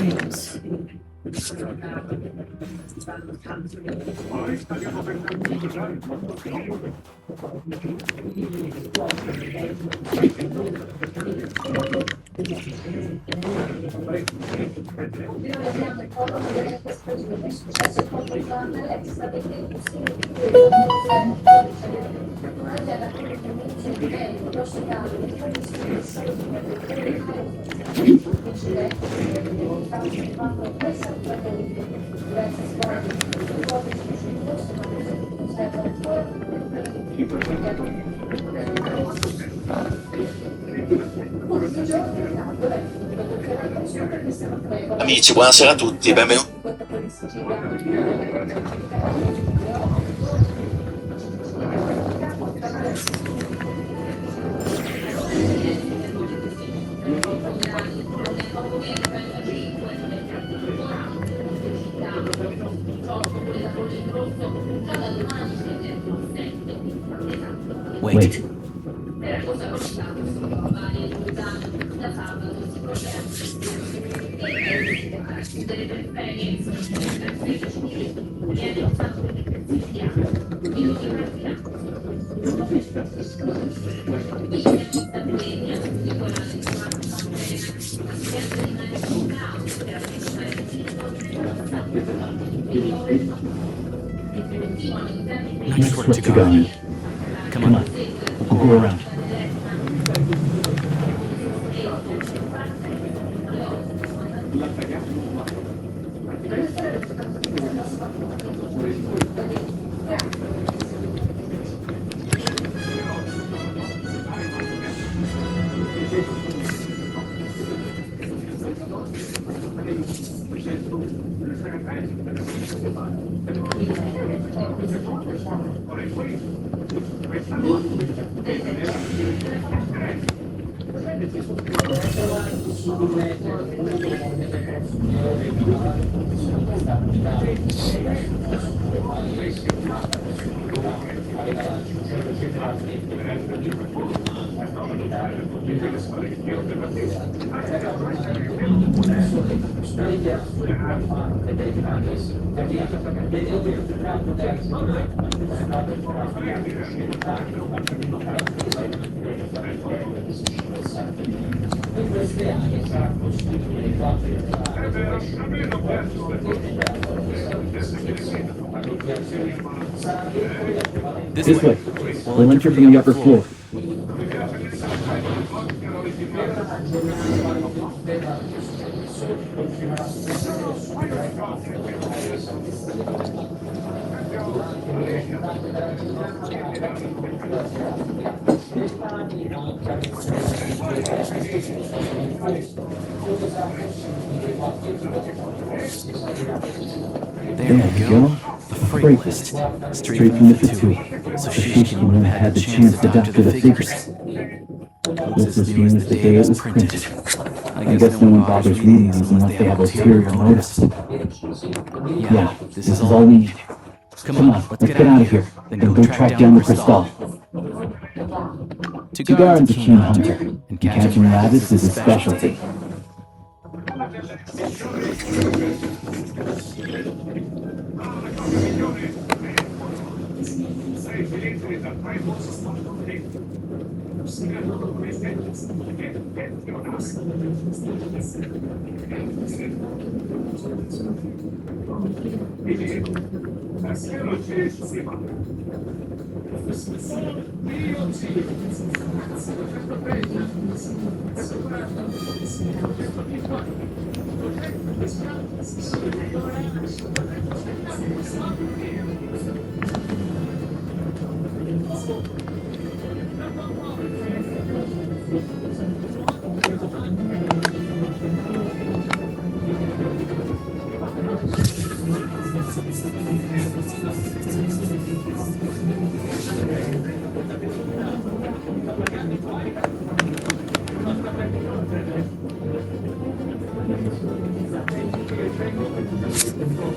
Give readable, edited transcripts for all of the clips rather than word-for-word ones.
dreams. Amici, buonasera a tutti, benvenuti. Wait. Nice work to go. Come on, we'll go around. This way. We'll enter from the upper floor. There we go. The freight list. Straight from the tattoo. So Shishkin wouldn't have had the chance to doctor the figures. This was viewed as the day it was printed. I guess no one bothers reading these unless they have ulterior motives. Yeah, this is all we need. Come on, let's get out of here. Then go track down the crystal. Tugarin's a keen hunter, and catching rabbits is his specialty.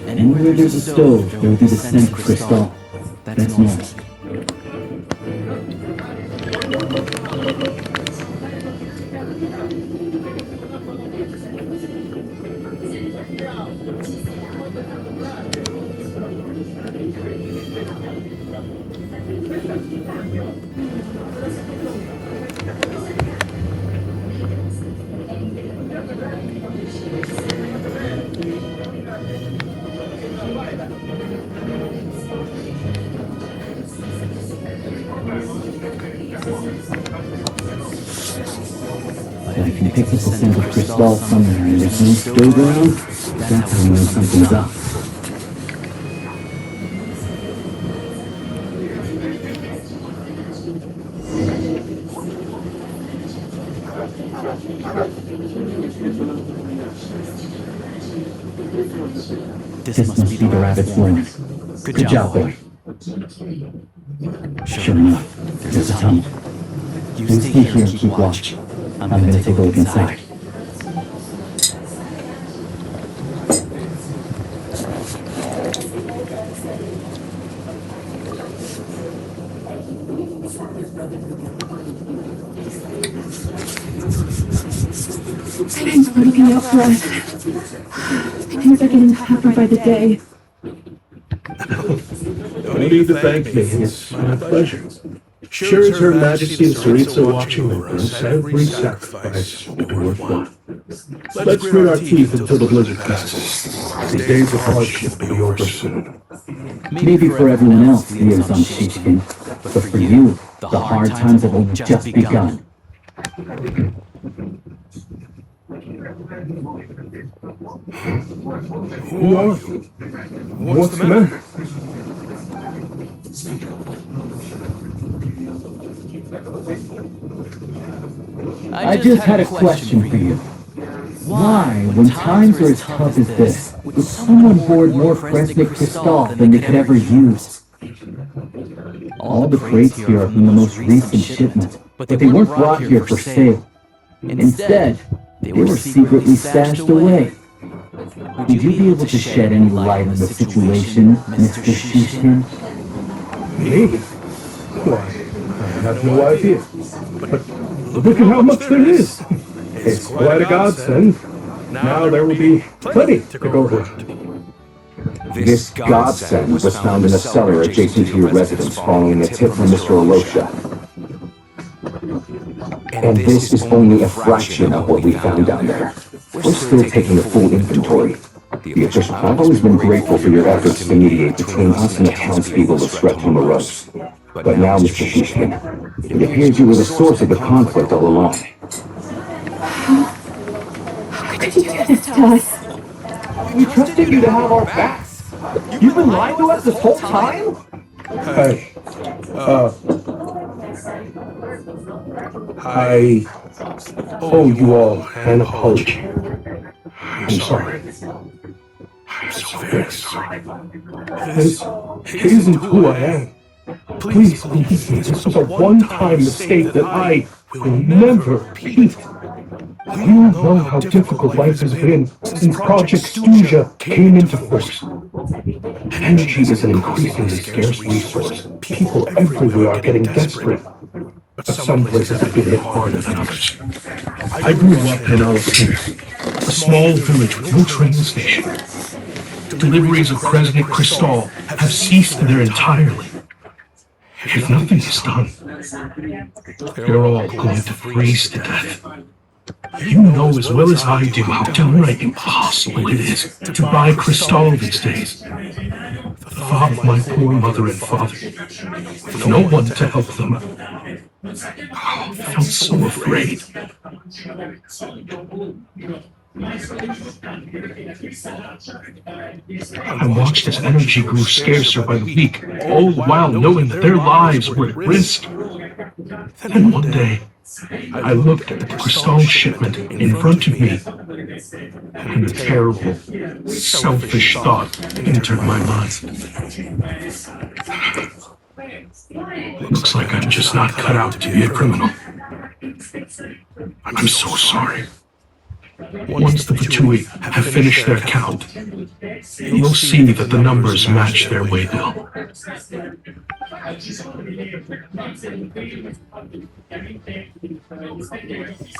Anywhere there's a stove, there will be the scent of crystal. That's normal. If I can pick up a scent of crystal somewhere and there's no stove around, that's how I know something's up. This must be the rabbit's den. Good job, boy. Sure enough, there's a tunnel. You stay here and keep watch. I'm gonna take a look inside. Thanks for looking out for us. Things are getting tougher by the day. No need to thank me. It's my pleasure. Sure as Her Majesty and Tsaritsa watching over us, every sacrifice will be worthwhile. Let's grit our teeth until the blizzard passes. The days of hardship will be over soon. Maybe for everyone else, the year's on sheepskin, but for you, the hard times have only just begun. Who are you? What's the matter? I just had a question for you. Why, when times are as tough as this, would someone hoard more Fresnik Crystal than they could ever use? All the crates here are from the most recent shipment, but they weren't brought here for sale. Instead, they were secretly stashed away. Would you be able to shed any light on the situation, Mr. Sheepskin? Me? Why, I have no idea. But look at how much there is. It's quite a godsend. Now there will be plenty to go around. This godsend was found in a cellar adjacent to your residence following a tip from Mr. Alosha. And this is only a fraction of what we found down there. We're still taking a full inventory. The official, I've always been grateful for your efforts to mediate between us and the townspeople of Srepta Moros. But now, Mr. Sheepskin, it appears you were the source of the conflict all along. How could you do this to us? We trusted you to have our backs. You've been lying to us this whole time? Hey, I owe you all an apology. I'm sorry. I'm so very sorry. This isn't who I am. Please believe me, this was a one-time mistake that I will never repeat. You know how difficult life has been since Project Stuja came into force. Energy is an increasingly scarce resource. People everywhere are getting desperate. But some places have been hit harder than others. I grew up in Alapir, a small village with no train station. Deliveries of Kresnik Crystal have ceased there entirely. If nothing is done, they're all going to freeze to death. You know as well as I do how downright impossible it is to buy Crystal these days. The thought of my poor mother and father, with no one to help them, I felt so afraid. I watched as energy grew scarcer by the week, all the while knowing that their lives were at risk. Then one day, I looked at the Crystal shipment in front of me, and a terrible, selfish thought entered my mind. Looks like I'm just not cut out to be a criminal. I'm so sorry. Once the Fatui have finished their count, you'll see that the numbers match their waybill.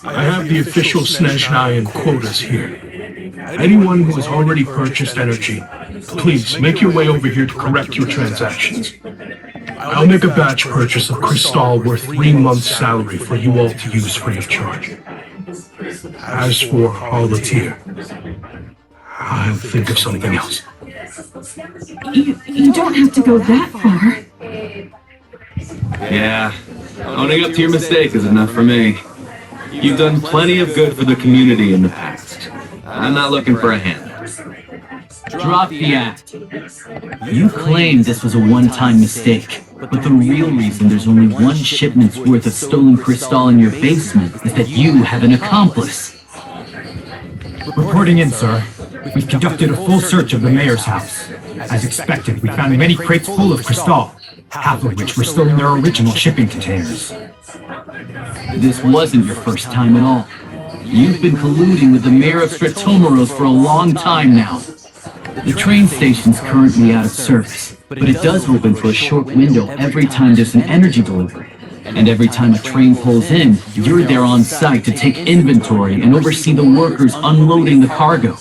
I have the official Snezhnayan quotas here. Anyone who has already purchased energy, please make your way over here to correct your transactions. I'll make a batch purchase of crystal worth 3 months' salary for you all to use free of charge. As for Alatier, I'll think of something else. You don't have to go that far. Yeah, owning up to your mistake is enough for me. You've done plenty of good for the community in the past. I'm not looking for a hand. Drop the act. You claim this was a one-time mistake, but the real reason there's only 1 shipment's worth of stolen crystal in your basement is that you have an accomplice. Reporting in, sir. We've conducted a full search of the mayor's house. As expected, we found many crates full of crystal, half of which were still in their original shipping containers. This wasn't your first time at all. You've been colluding with the mayor of Stratomaros for a long time now. The train station's currently out of service, but it does open for a short window every time there's an energy delivery. And every time a train pulls in, you're there on site to take inventory and oversee the workers unloading the cargo.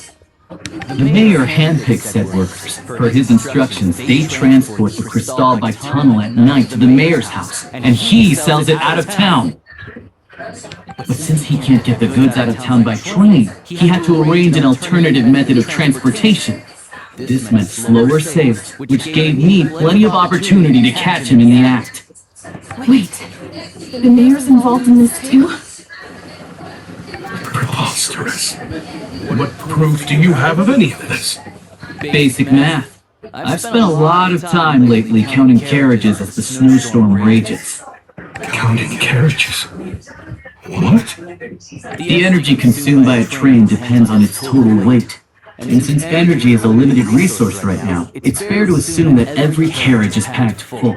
The mayor handpicks said workers. Per his instructions, they transport the crystal by tunnel at night to the mayor's house, and he sells it out of town. But since he can't get the goods out of town by train, he had to arrange an alternative method of transportation. This meant slower sales, which gave me plenty of opportunity to catch him in the act. Wait, the mayor's involved in this too? Preposterous. What proof do you have of any of this? Basic math. I've spent a lot of time lately counting carriages as the snowstorm rages. Counting carriages? What? The energy consumed by a train depends on its total weight. And since energy is a limited resource right now, it's fair to assume that every carriage is packed full.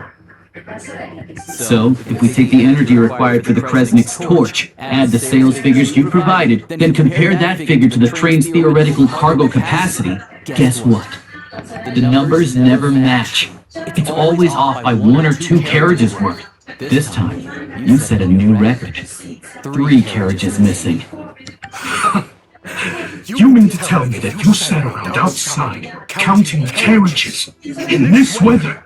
So, if we take the energy required for the Kresnik's torch, add the sales figures you provided, then compare that figure to the train's theoretical cargo capacity, guess what? The numbers never match. It's always off by 1 or 2 carriages worth. This time, you set a new record. 3 carriages missing. You mean to tell me that you sat around outside, counting carriages, in this weather?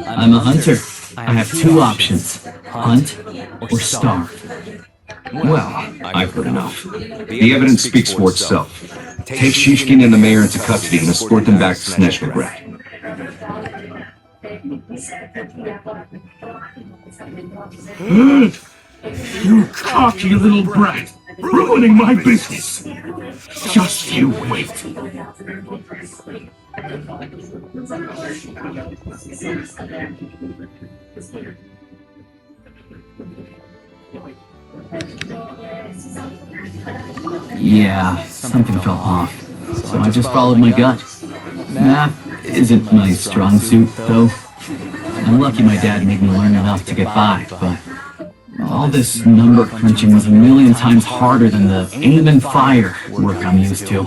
I'm a hunter. I have 2 options. Hunt or starve. Well, I've heard enough. The evidence speaks for itself. Take Shishkin and the mayor into custody and escort them back to Snezhnograd. You cocky little brat! Ruining my business! Just you wait. Yeah, something fell off. So I just followed my gut. Math isn't my strong suit, though. I'm lucky my dad made me learn enough to get by, but all this number crunching was a million times harder than the aim and fire work I'm used to.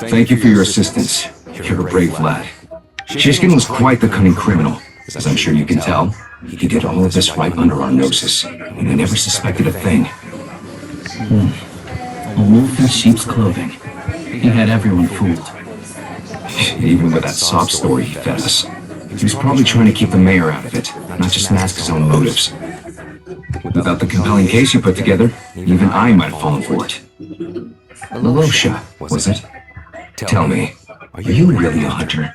Thank you for your assistance. You're a brave lad. Shishkin was quite the cunning criminal, as I'm sure you can tell. He did all of this right under our noses, and I never suspected a thing. A wolf in sheep's clothing. He had everyone fooled. Even with that sob story he fed us. He was probably trying to keep the mayor out of it, not just mask his own motives. Without the compelling case you put together, even I might have fallen for it. Malosha, was it? Tell me, are you really a hunter?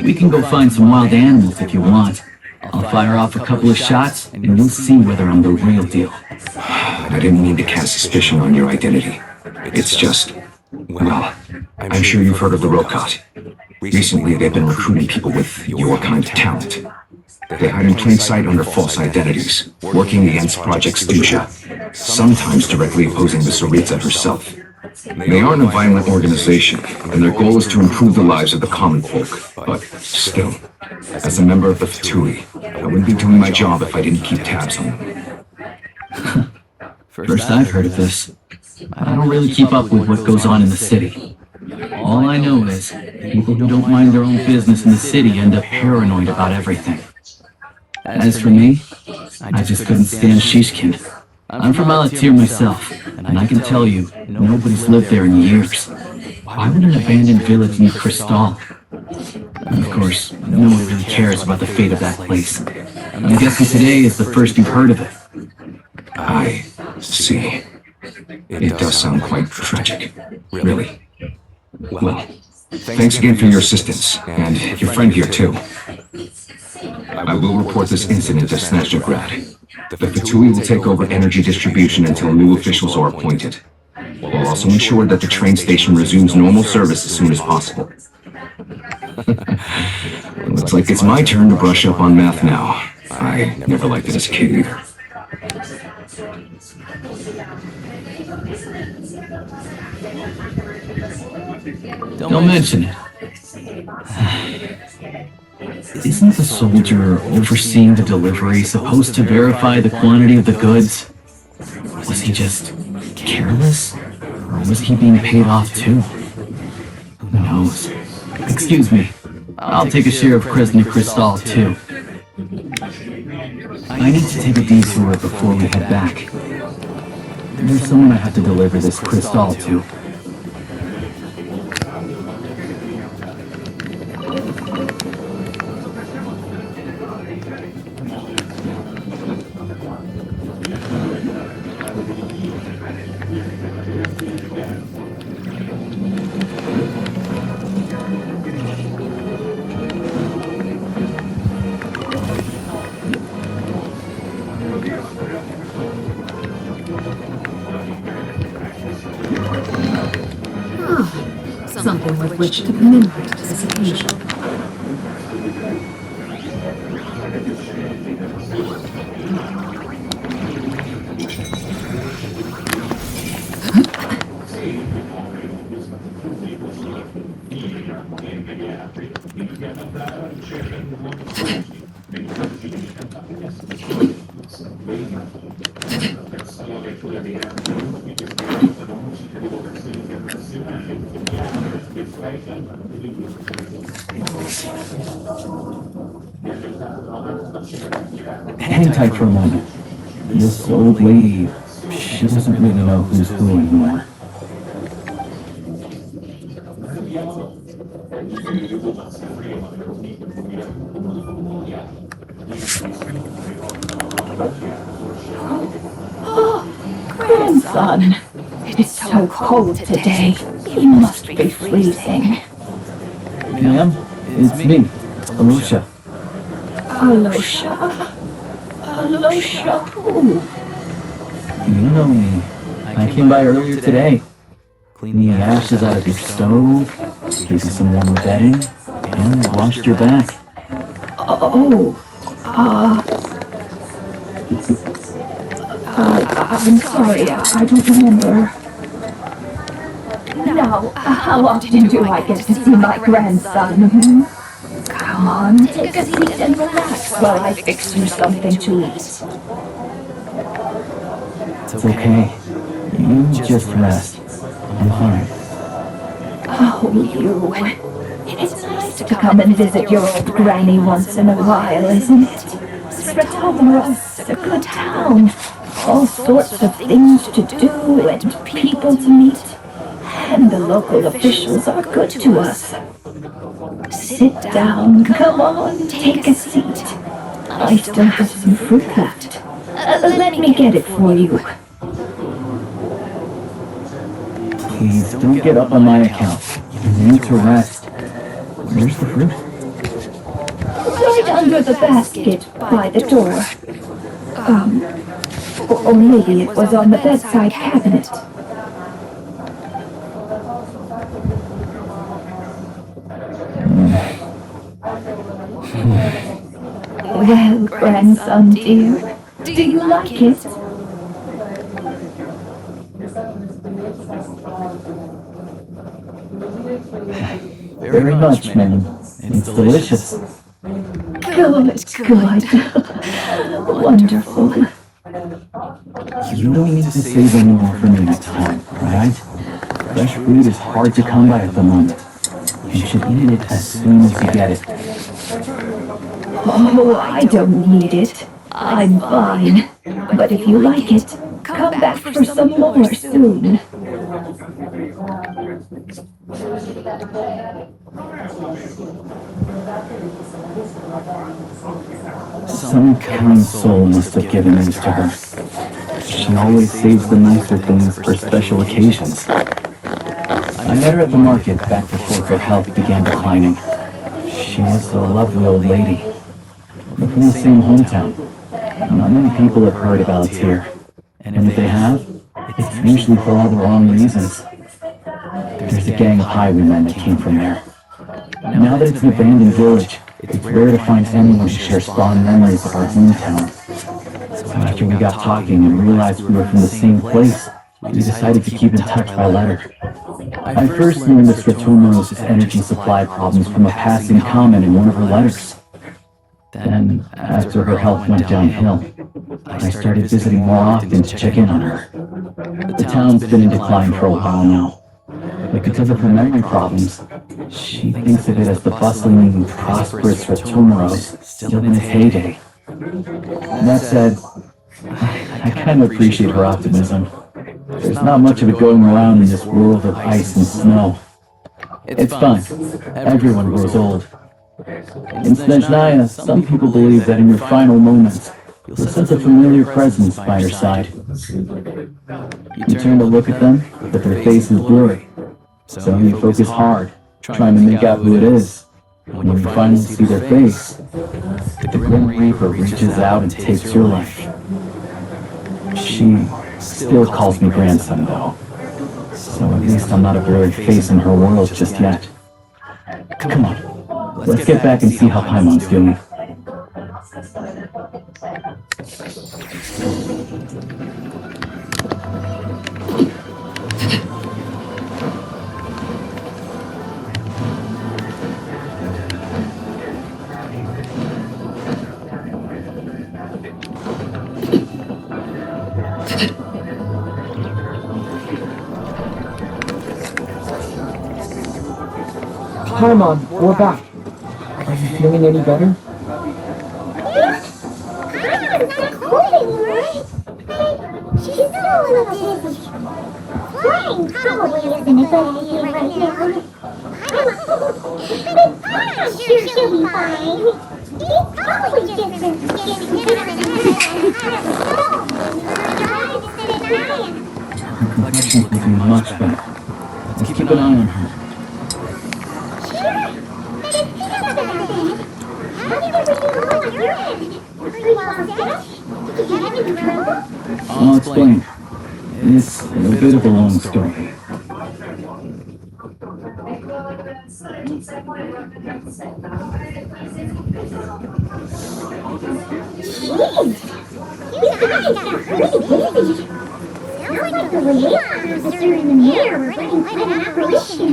We can go find some wild animals if you want. I'll fire off a couple of shots, and you'll see whether I'm the real deal. I didn't mean to cast suspicion on your identity. It's just, well, I'm sure you've heard of the Rokat. Recently, they've been recruiting people with your kind of talent. They hide in plain sight under false identities, working against Project Stusha, sometimes directly opposing the Tsaritsa herself. They aren't a violent organization, and their goal is to improve the lives of the common folk. But still, as a member of the Fatui, I wouldn't be doing my job if I didn't keep tabs on them. First I've heard of this. I don't really keep up with what goes on in the city. All I know is, people who don't mind their own business in the city end up paranoid about everything. As for me, I just couldn't stand Shishkin. I'm from Alatir myself, and I can tell you, nobody's lived there in years. Why would an abandoned village need Crystal? Of course, no one really cares about the fate of that place. I'm guessing today is the first you've heard of it. I see. It does sound quite tragic. Really. Well, thanks again for your assistance, and your friend here too. I will report this incident to Snezhnograd. The Fatui will take over energy distribution until new officials are appointed. We'll also ensure that the train station resumes normal service as soon as possible. Looks like it's my turn to brush up on math now. I never liked it as a kid either. Don't mention it. Isn't the soldier overseeing the delivery supposed to verify the quantity of the goods? Was he just careless? Or was he being paid off too? Who knows? Excuse me. I'll take a share of Kresny Crystal too. I need to take a detour before we head back. There's someone I have to deliver this Crystal to. Something with which to commemorate this occasion. Hang tight for a moment. This old lady, she doesn't really know who's who anymore. Grandson, it's so cold today. You must be freezing. Ma'am, it's me, Alusha. Alosha? Alosha who? You know me. I came by earlier today. Cleaned the ashes out of your stove, gave you some warm bedding, and washed your back. I'm sorry, I don't remember. Now, how often do I get to see my grandson? Come on, take a seat and relax while I fix you something to eat. It's okay. You just rest. I'm fine. Oh, you. It's nice to come and visit your old granny once in a while, isn't it? Snezhnograd's a good town. All sorts of things to do and people to meet. And the local officials are good to us. Sit down, come on, take a seat. I still have some fruit left. Let me get it for you. Please don't get up on my account. You need to rest. Where's the fruit? Right under the basket by the door. Or maybe it was on the bedside cabinet. Well, grandson dear, do you like it? Very much, ma'am. It's delicious. Good, good. Wonderful. You don't need to save any more for me next time, right? Fresh fruit is hard to come by at the moment. You should eat it as soon as you get it. Oh, I don't need it. I'm fine. But if you like it, come back for some more soon. Some kind soul must have given these to her. She always saves the nicer things for special occasions. I met her at the market back before her health began declining. She was a lovely old lady. We're from the same hometown. Not many people have heard about it here. And if they have, it's usually for all the wrong reasons. There's a gang of highwaymen that came from there. Now that it's an abandoned village, it's rare to find anyone who shares fond memories of our hometown. So after we got talking and realized we were from the same place, we decided to keep in touch by letter. I first learned of Snezhnoyad's energy supply problems from a passing comment in one of her letters. Then, after her health went downhill, I started visiting more often to check in on her. The town's been in decline for a while now, but because of her memory problems, she thinks of it as the bustling, prosperous Snezhnograd still in its heyday. That said, I kind of appreciate her optimism. There's not much of it going around in this world of ice and snow. It's fine. Everyone grows old. In Snezhnaya, some people believe that in your final moments, you'll sense a familiar presence by your side. You turn to look at them, but their face is blurry. So you focus hard, trying to make out who it is. When you finally see their face, the Grim Reaper reaches out and takes your life. She still calls me grandson, though. So at least I'm not a blurry face in her world just yet. Come on, let's get back and see how Paimon's doing. Paimon, we're back. Are you feeling any better? Paimon's not cold anymore. She's still a little dizzy. Flying probably isn't a good idea right now. I'm sure she'll be fine. She's probably just been getting hit on the head Her complexion will be much better. Let's keep an eye on her. I'll explain. It's a bit of a long story. You guys got pretty busy. Sounds like the liaison officer and the mayor were running quite an operation.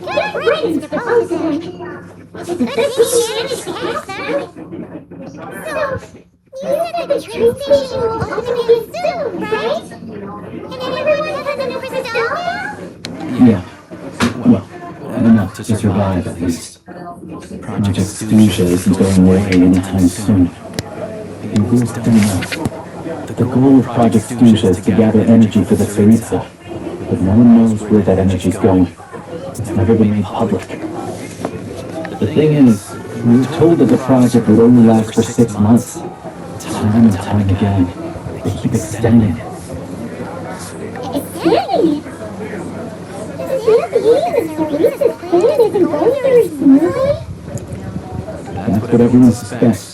Good riddance to both of them. It's a good thing you managed to catch them. So, you said that the train station will open again soon, right? And everyone has enough crystal now? Yeah. Well, enough to survive at least. Project Snezhnaya isn't going away anytime soon. The rules don't know. The goal of Project Snezhnaya is to gather energy for the Tsaritsa, but no one knows where that energy's going. It's never been made public. The thing is, we were told that the project would only last for 6 months. Time and time again, they keep extending it. Extending it? Does that mean the Tsaritsa's plan isn't going very smoothly? That's what everyone suspects.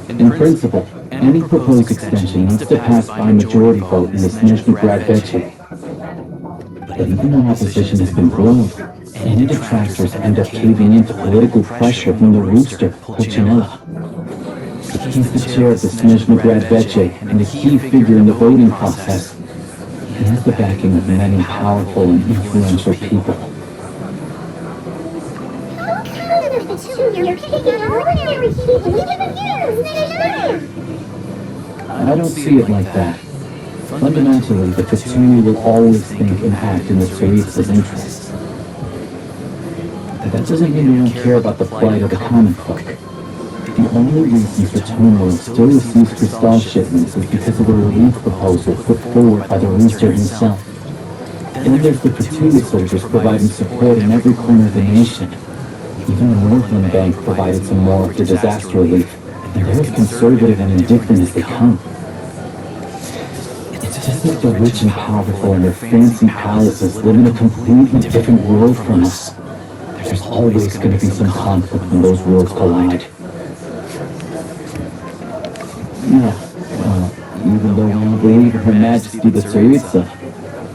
In principle, any proposed extension needs to pass by a majority vote in the Snezhnograd Veche. But even though opposition has been ruled, any detractors end up caving into political pressure from the rooster, Pochinella. He's the chair of the Snezhnograd Veche and a key figure in the voting process. He has the backing of many powerful and influential people. How come of the two you're picking on ordinary people even you, Snezhnaya? I don't see it like that. Fundamentally, the Khatuni will always think and act in the Tsaritsa's interests. That doesn't mean we don't care about the plight of the common folk. The only reason Snezhnaya still receives crystal shipments is because of the relief proposal put forward by the rooster himself. Then there's the Fatui soldiers providing support in every corner of the nation. Even the Northland Bank provided some more after disaster relief. And they're as conservative and indifferent as they come. It's just that they're rich and powerful and their fancy palaces live in a completely different world from us. There's always going to be some conflict when those worlds collide. Yeah, well, even though we believe in Her Majesty the Tsaritsa,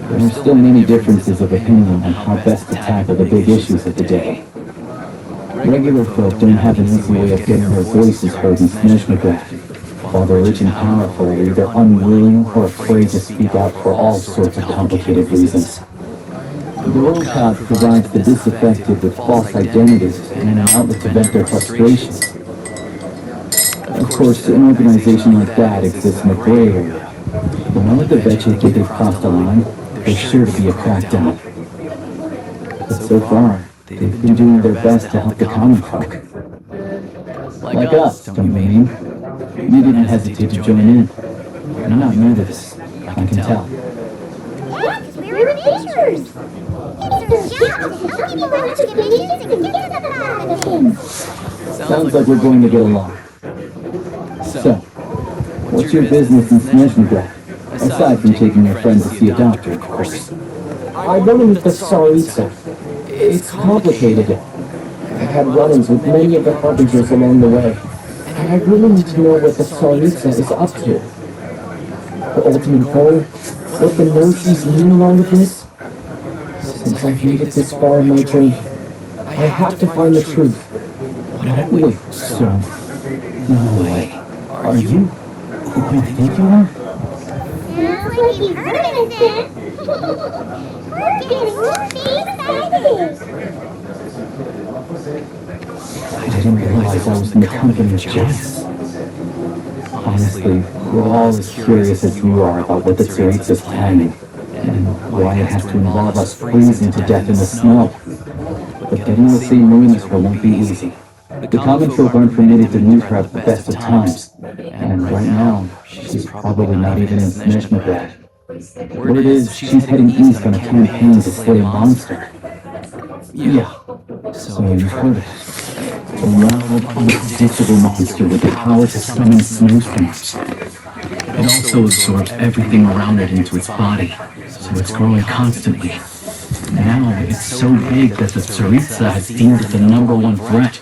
there are still many differences of opinion on how best to tackle the big issues of the day. Regular folk don't have an easy way of getting their voices heard in Snezhnograd, while the rich and powerful are either unwilling or afraid to speak out for all sorts of complicated reasons. The World provides the disaffected with false identities and an outlet to vent their frustrations. Of course, an organization like that exists in a gray area. The moment the Veche think they've crossed the line, there's sure to be a crackdown. But so far, they've been doing their best to help the common folk. Like us, don't you mean? You didn't hesitate to join in. You're not new to this, I can tell. Yeah, 'cause we're adventurers. It's our job to help people manage their missions and get them out of things. Sounds like we're going to get along. So, what's your business in Snezhnograd? Aside from taking your friend to see a doctor, of course. I run in with the Tsaritsa. It's complicated. I've had run-ins with many of the harbingers along the way. And I really need to know what the Tsaritsa is up to. The ultimate goal? What the Noshis mean in all of this? Since I've made it this far in my journey, I have to find the truth. Wait, so... No way. Are you who I think you are? Sounds like you've heard anything. We're getting really excited. I didn't realize I was in the company of giants. Honestly, we're all as curious as you are about what the Tsaritsa is planning, and why it has to involve us freezing to death in the snow. But getting the same room as her won't be easy. The common folk aren't permitted to meet her at the best of times, and right now, she's probably not even in Snezhnograd. Word is, she's heading east on a campaign to slay a monster. Yeah, so you've heard of it. A loud, unpredictable monster with the power to summon snowstorms. It also absorbs everything around it into its body, so it's growing constantly. Now, it's so big that the Tsaritsa has deemed it the #1 threat.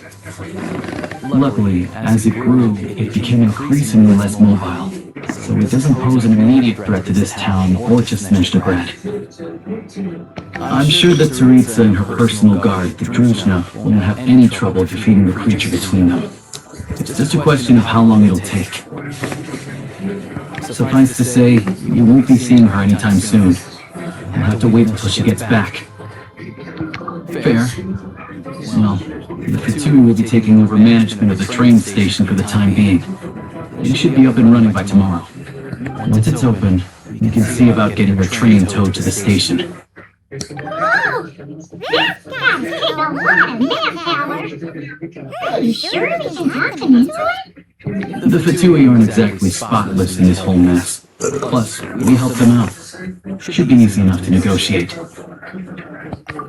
Luckily, as it grew, it became increasingly less mobile, so it doesn't pose an immediate threat to this town or to Snezhnograd. I'm sure that Tsaritsa and her personal guard, the Druzhna, won't have any trouble defeating the creature between them. It's just a question of how long it'll take. Suffice to say, you won't be seeing her anytime soon. You'll have to wait until she gets back. Fair. Well, the Fatui will be taking over management of the train station for the time being. You should be up and running by tomorrow. Once it's open, you can see about getting your train towed to the station. Whoa! This guy's getting a lot of manpower. Are you sure we can talk him into it? The Fatui aren't exactly spotless in this whole mess. Plus, we help them out. Should be easy enough to negotiate.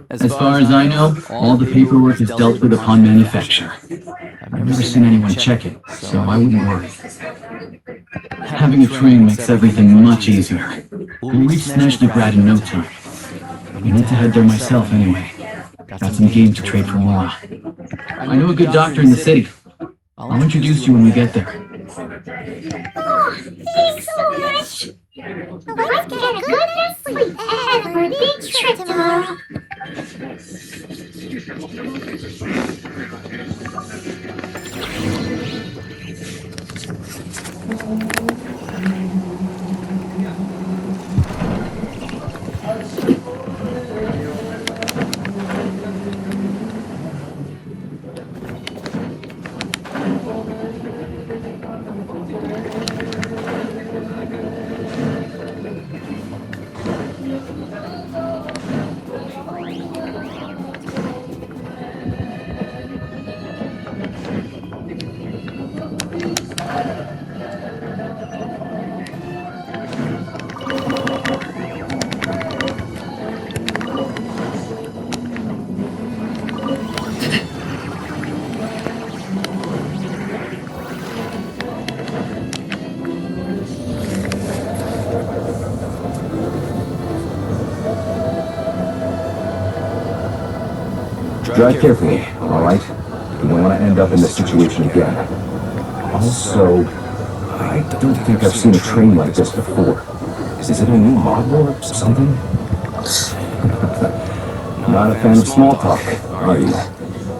As far as I know, all the paperwork is dealt with upon manufacture. I've never seen anyone check it, so I wouldn't worry. Having a train makes everything much easier. We'll reach Snezhnograd in no time. I need to head there myself anyway. Got some game to trade for Mora. I know a good doctor in the city. I'll introduce you when we get there. Oh, thanks so much. Let's get a good night's sleep ahead for a big trip tomorrow. Drive carefully, alright? You don't want to end up in this situation again. Also, I don't think I've seen a train like this before. Is it a new model or something? Not a fan of small talk, are you?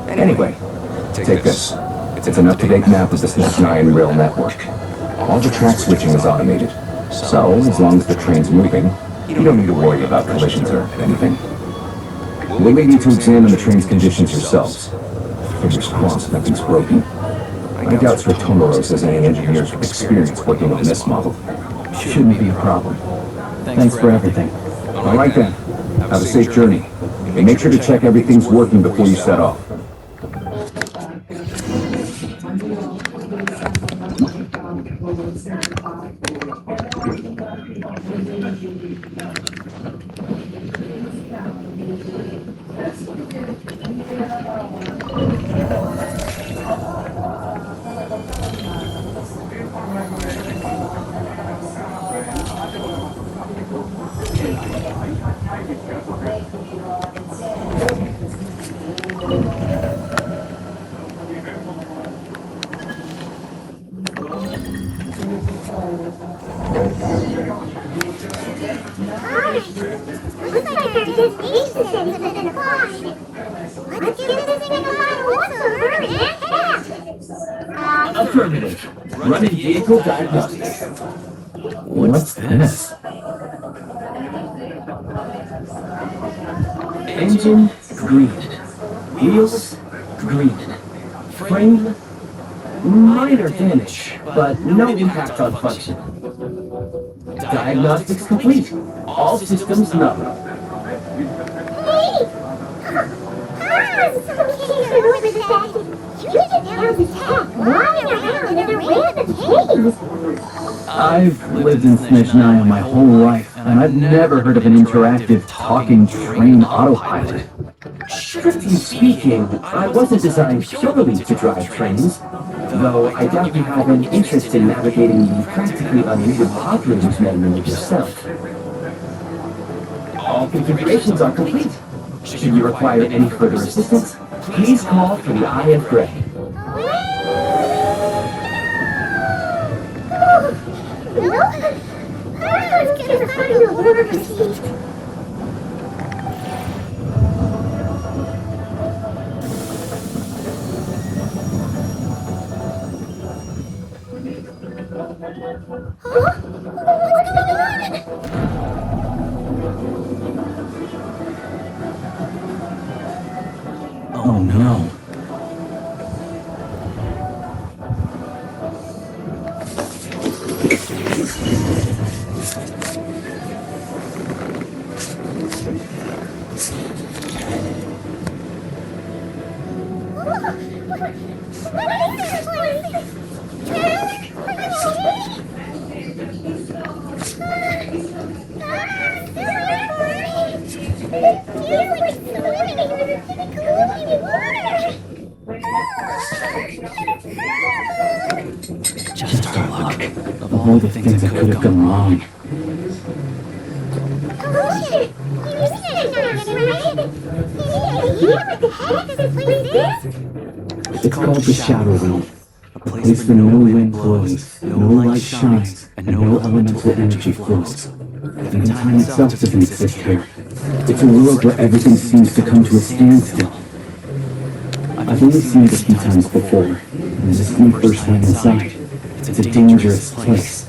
Anyway, take this. It's an up-to-date map of the Snezhnaya rail network. All the track switching is automated. So, as long as the train's moving, you don't need to worry about collisions or anything. We'll leave you to examine the train's conditions yourselves. Fingers crossed nothing's broken. I doubt Sratomaros has any engineers with experience working on this model. Shouldn't be a problem. Thanks for everything. Alright then. Have a safe journey. And make sure to check everything's working before you set off. Looks like our destination settings have been applied. Let's get this thing in the final whatsoever and fast. Affirmative. Running vehicle diagnostics. What's this? Engine green. Wheels green. Frame minor damage, but no impact on function. Diagnostics complete. All systems number. Hey! I'm so scared over that. You get down the tap, flying around in a random cave. I've lived in Snezhnaya my whole life, and I've never heard of an interactive talking train autopilot. Strictly speaking, I wasn't designed purely to drive trains, though I doubt you have an interest in navigating the practically unneeded operator's manual yourself. All configurations are complete. Should you require any further assistance, please call for the Eye of Grey. No? I was gonna find a order receipt. Oh no. Just our luck. Of all the things that could have gone wrong. Oh shit! You said that, right? Any idea what the heck this place is? It's called the Shadow Realm. A place where no wind blows, no light shines, and no elemental energy flows. Even time itself doesn't exist here. It's a world where everything seems to come to a standstill. I've only seen it a few times before, and this is my first time inside. It's a dangerous place.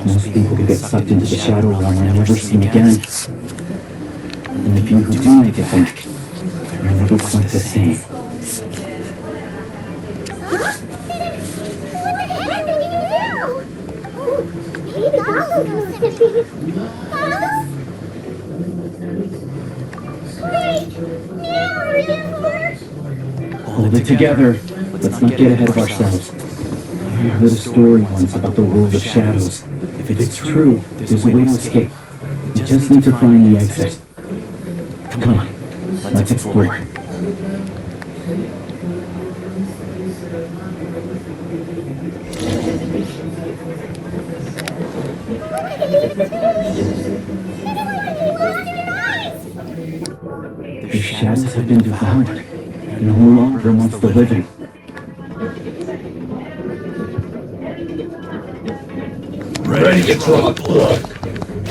Most people could get sucked into the Shadow Realm and never seen again. And the few who do make it back, they're never quite the same. Hold it together. Let's not get ahead of ourselves. I heard a story once about the world of shadows. If it's true, there's a way to escape. You just need to find the exit. Come on, let's explore. The shadows have been devoured. no longer amongst the living. Ready to draw blood.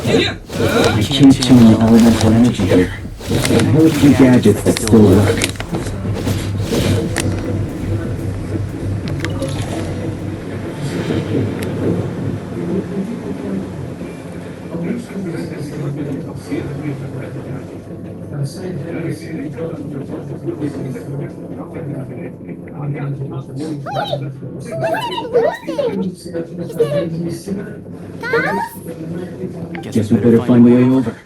I can't tune elemental energy here. I have a few gadgets that still work. Guess we better find a way over.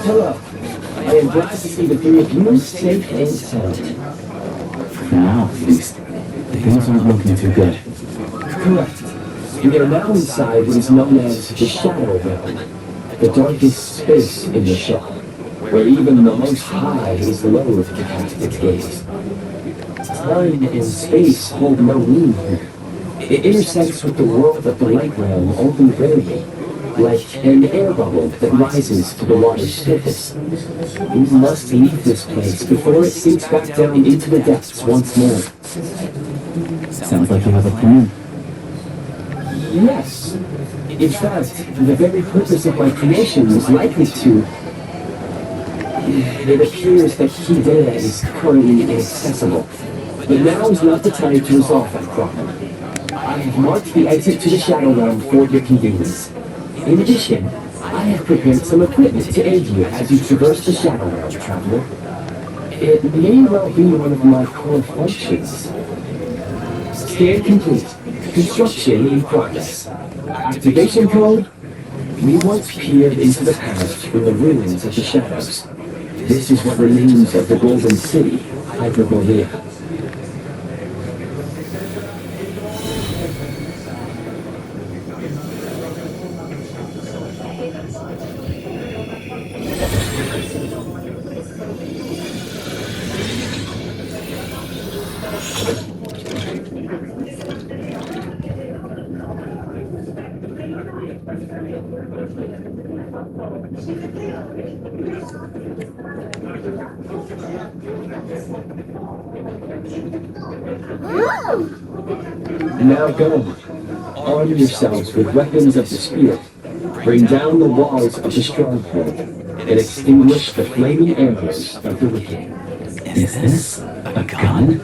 Hello. I am glad to see the three of you safe and sound. For now, at least, things aren't looking too good. Correct. We are now inside what is known as the Shadow Realm, the darkest space in the shell, where even the Most High is loath to cast its gaze. Time and space hold no meaning here. It intersects with the world of the Light Realm only rarely, like an air bubble that rises to the water's surface. We must leave this place before it sinks back down into the depths once more. Sounds like you have a plan. Yes. In fact, the very purpose of my creation was likely to... It appears that Hidea is currently inaccessible, but now is not the time to resolve that problem. I have marked the exit to the Shadow Realm for your convenience. In addition, I have prepared some equipment to aid you as you traverse the Shadow Realm, traveler. It may well be one of my core functions. Scan complete. Construction in progress. Activation code? We once peered into the past from the ruins of the shadows. This is what remains of the Golden City, Hyperborea. Now go. Arm yourselves with weapons of the spirit. Bring down the walls of the stronghold and extinguish the flaming arrows of the wicked. Is this a gun?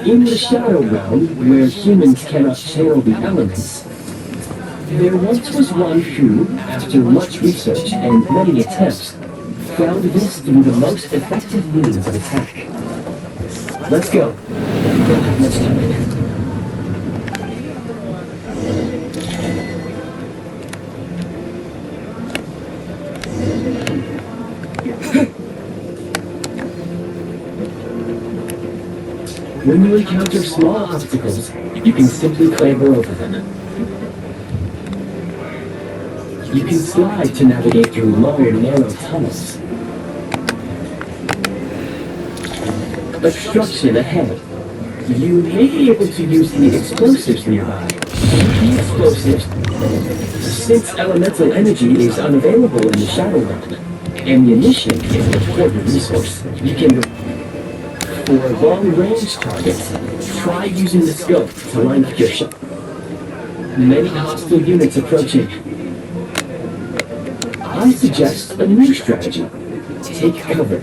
In the Shadow Realm, where humans cannot channel the elements, there once was one who, after much research and many attempts, found this to be the most effective means of attack. Let's go. We don't have much time. When you encounter small obstacles, you can simply clamber over them. You can slide to navigate through long, narrow tunnels. Obstruction ahead. You may be able to use the explosives nearby. The explosives. Since elemental energy is unavailable in the Shadow Realm, ammunition is an important resource. You can... For long-range targets, try using the scope to line up your shot. Many hostile units approaching. I suggest a new strategy. Take cover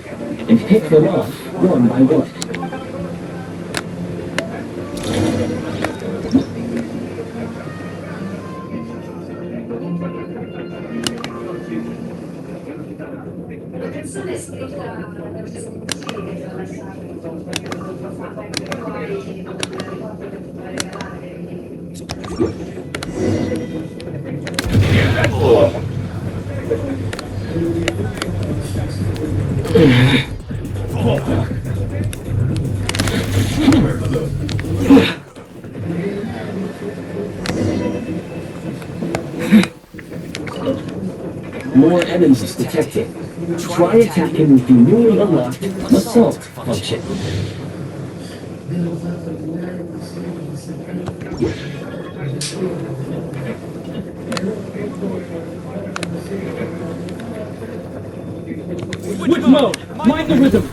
and pick them off one by one. More enemies detected. Try attacking with the newly unlocked assault function. Switch mode! Mind the rhythm!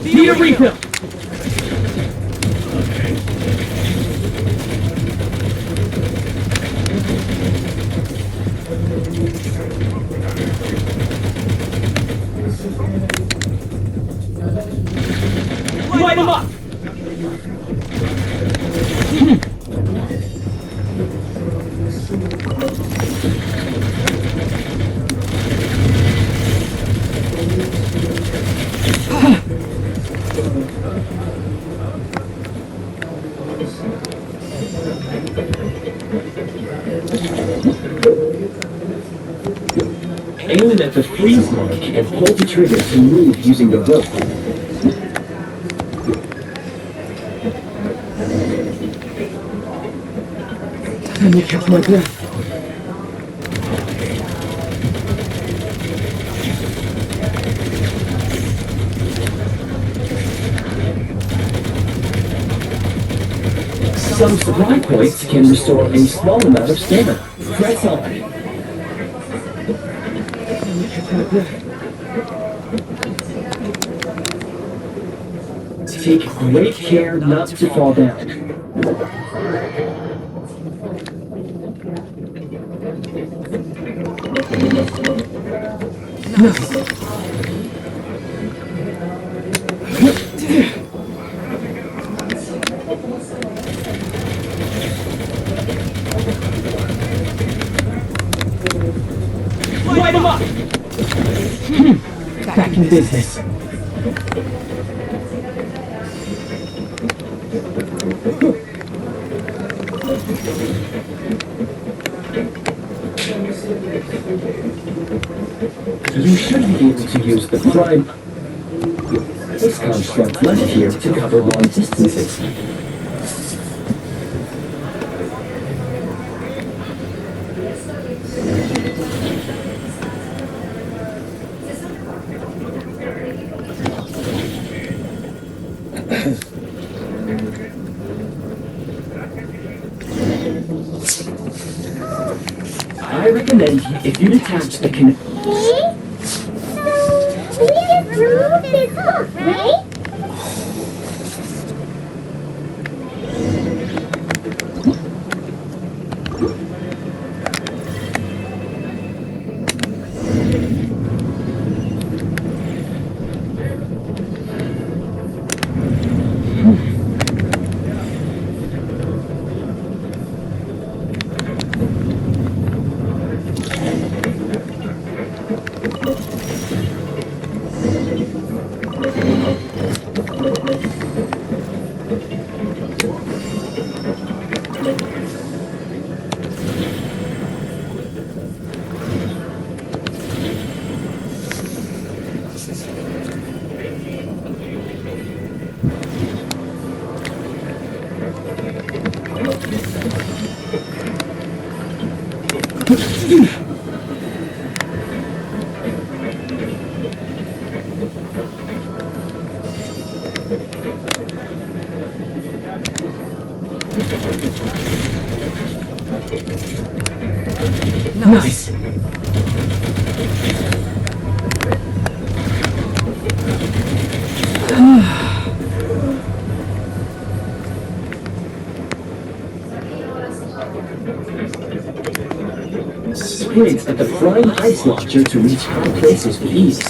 Need a refill! Light him up! Aim at the freeze mark and pull the trigger to move using the rope. Time to catch my breath. Some supply points can restore a small amount of stamina. Press on. Take great care not to fall down. Light him up! Back in business. You should be able to use the prime. This construct left here to cover long distances. I recommend if you detach the So, this roof is off, right? Nice. Sprint at the flying ice launcher to reach high places with ease.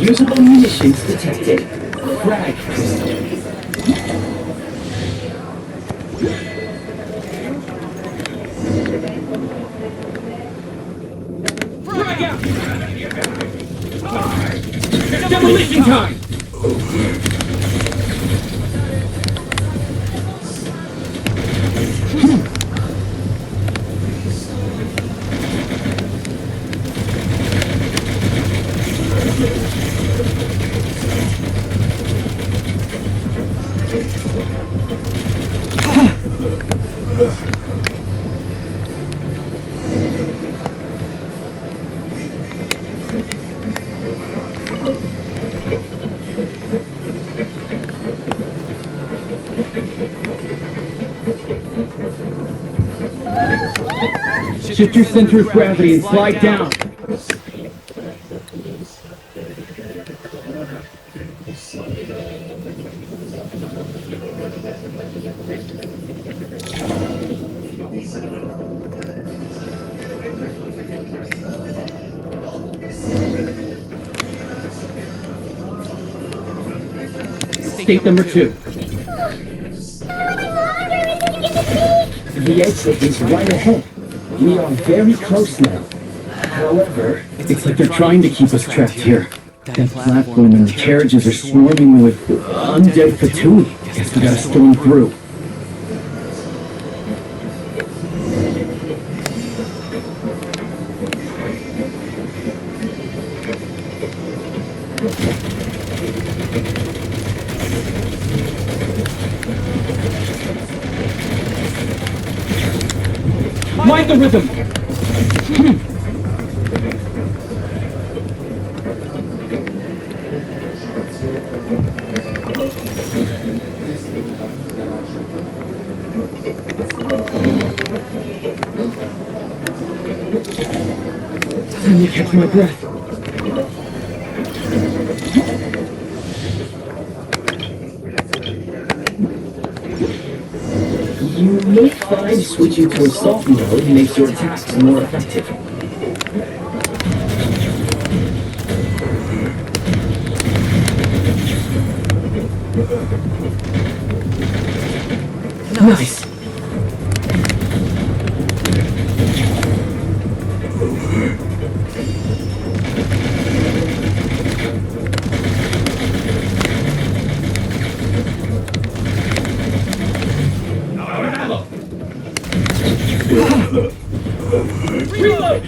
Usable munitions detected. Frag pistol. Demolition time! Shift your center of gravity and slide down. State number 2. The exit is right ahead. We are very close now. However, It's like they're trying to keep us trapped here. That platform and the carriages are swarming with undead Fatui. Guess we gotta storm through. Mind the rhythm! Let me catch my breath. you may find switching to assault mode makes your attacks more effective. Nice. Reload!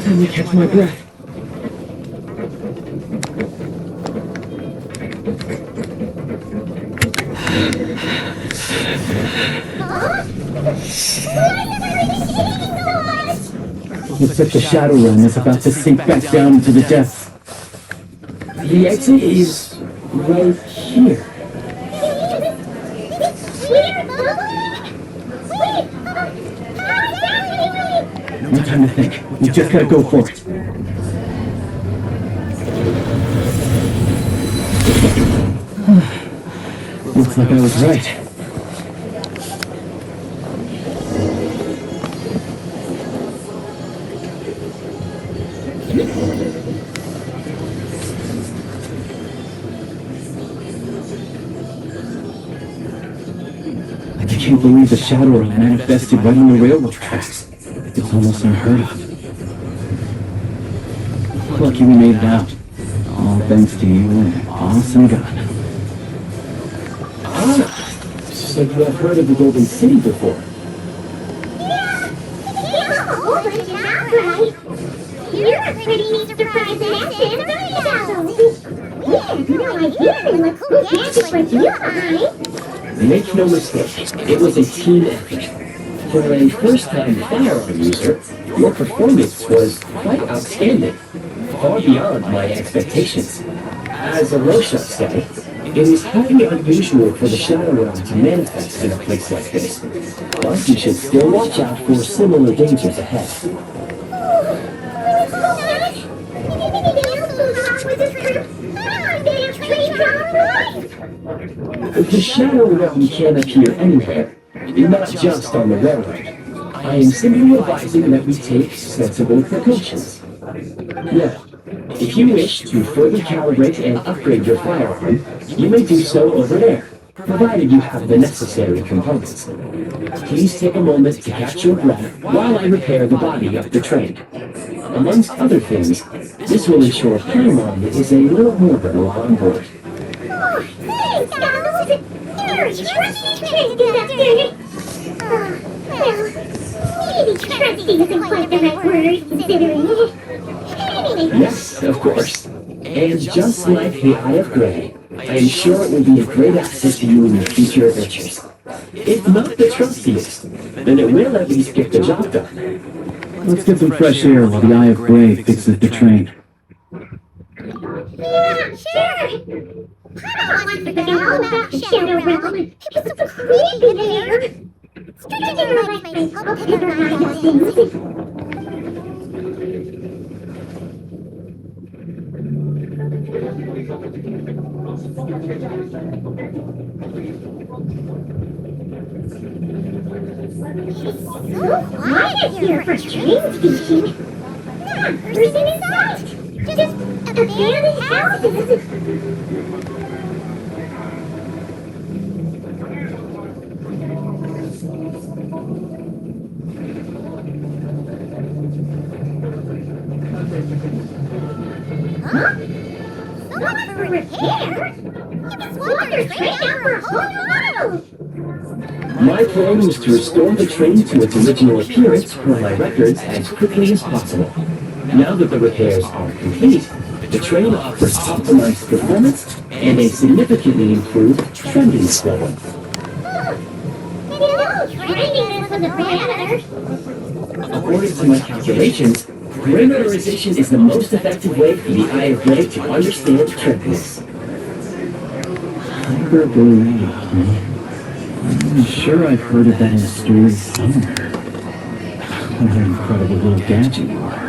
Let me catch my breath. Looks like the Shadow Realm is about to sink back down into the depths. The exit is right here. No time to think. We just gotta go for it. Looks like I was right. I can't believe the Shadow Realm manifested right on the railroad tracks. It's almost unheard of. Lucky we made it out. All thanks to you and an awesome gun. So you have heard of the Golden City before? You're a pretty surprised and we had no idea there were cool gadgets with you behind. Make no mistake, it was a team effort. For a first-time firearm user, your performance was quite outstanding. far beyond my expectations. As Alosha said, it is highly unusual for the Shadow Realm to manifest in a place like this, but you should still watch out for similar dangers ahead. The Shadow Realm can appear anywhere, not just on the railroad. I am simply advising that we take sensible precautions. Now, if you wish to further calibrate and upgrade your firearm, you may do so over there, provided you have the necessary components. Please take a moment to catch your breath while I repair the body of the train. Amongst other things, this will ensure Paimon is a little more while on board. Oh, thanks, Alice! You're trusty conductor! Well, maybe trusty isn't quite the right word, considering it. Anyway. Yes, of course. And just like the Eye of Grey, I am sure it will be a great asset to you in your future adventures. If not the trustiest, then it will at least get the job done. Let's get some fresh air while the Eye of Grey fixes the train. Yeah, sure! I don't want to forget all about the Shadow Realm. It was so creepy there! Stretching your legs may help pick up an eye on things. It's so quiet here for train station. Not a person in sight. Just abandoned houses. Huh? Someone for repair? You've swapped your train out for a whole model! My plan was to restore the train to its original appearance per my records as quickly as possible. Now that the repairs are complete, the train offers optimized performance and a significantly improved trending score. Trending was a banner. According to my calculations, parameterization is the most effective way for the Eye of Grey to understand trendiness. Hyperbolea, huh? I'm sure I've heard of that in a story somewhere. What an incredible little gadget you are.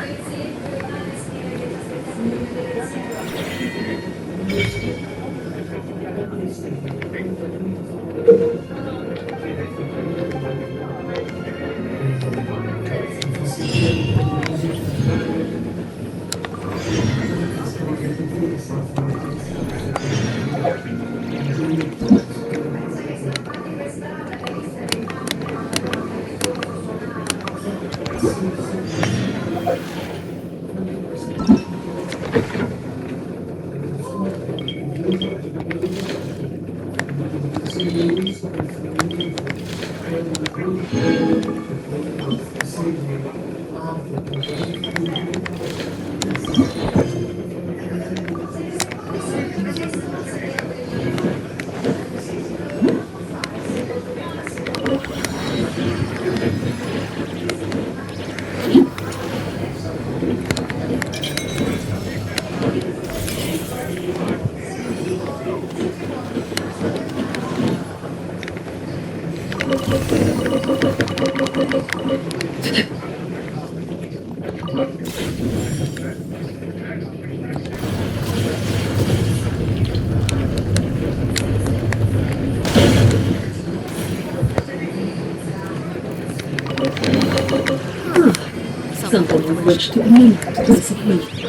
Something of which to communicate.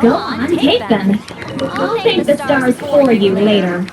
Go on, take them. I'll thank the stars for you later.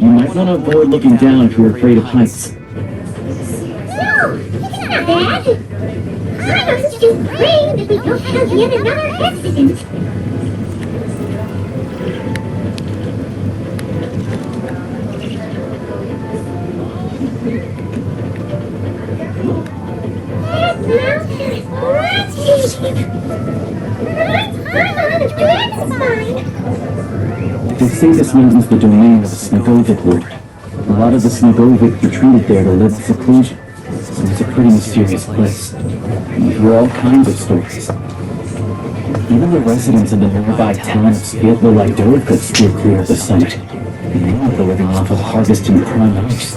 You might want to avoid looking down if you're afraid of heights. No, it's not bad. I was just afraid that we don't have yet another accident. That's not They say this mountain is the domain of the Snezhnograd Lord. A lot of the Snezhnograd retreated there to live in seclusion, so it's a pretty mysterious place. You hear all kinds of stories. Even the residents of the nearby town of Snezhnaya could steer clear of the summit. And now they're living off of harvesting prime ice.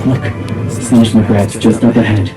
Look, Snezhnograd's just up ahead.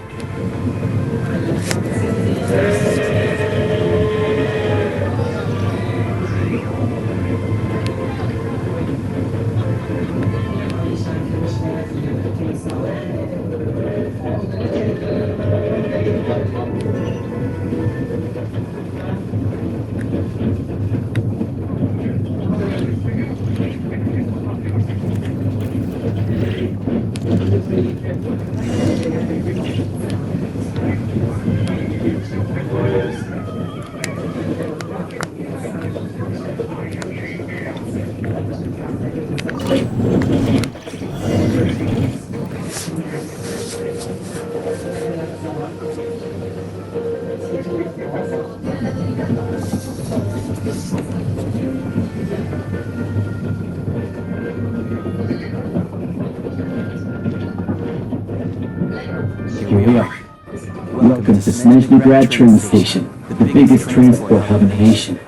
Here we are. Welcome to Snezhnograd train station, the biggest transport hub in the nation.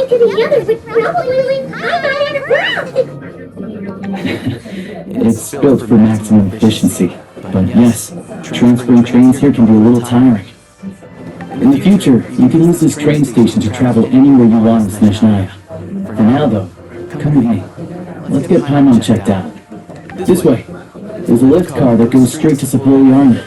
To the other would probably leave underground. It's built for maximum efficiency, but yes, transferring trains here can be a little tiring. In the future, you can use this train station to travel anywhere you want in Snezhnaya. For now, though, come with me. Let's get Paimon checked out. This way. There's a lift car that goes straight to support the army.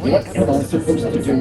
What am I supposed to do?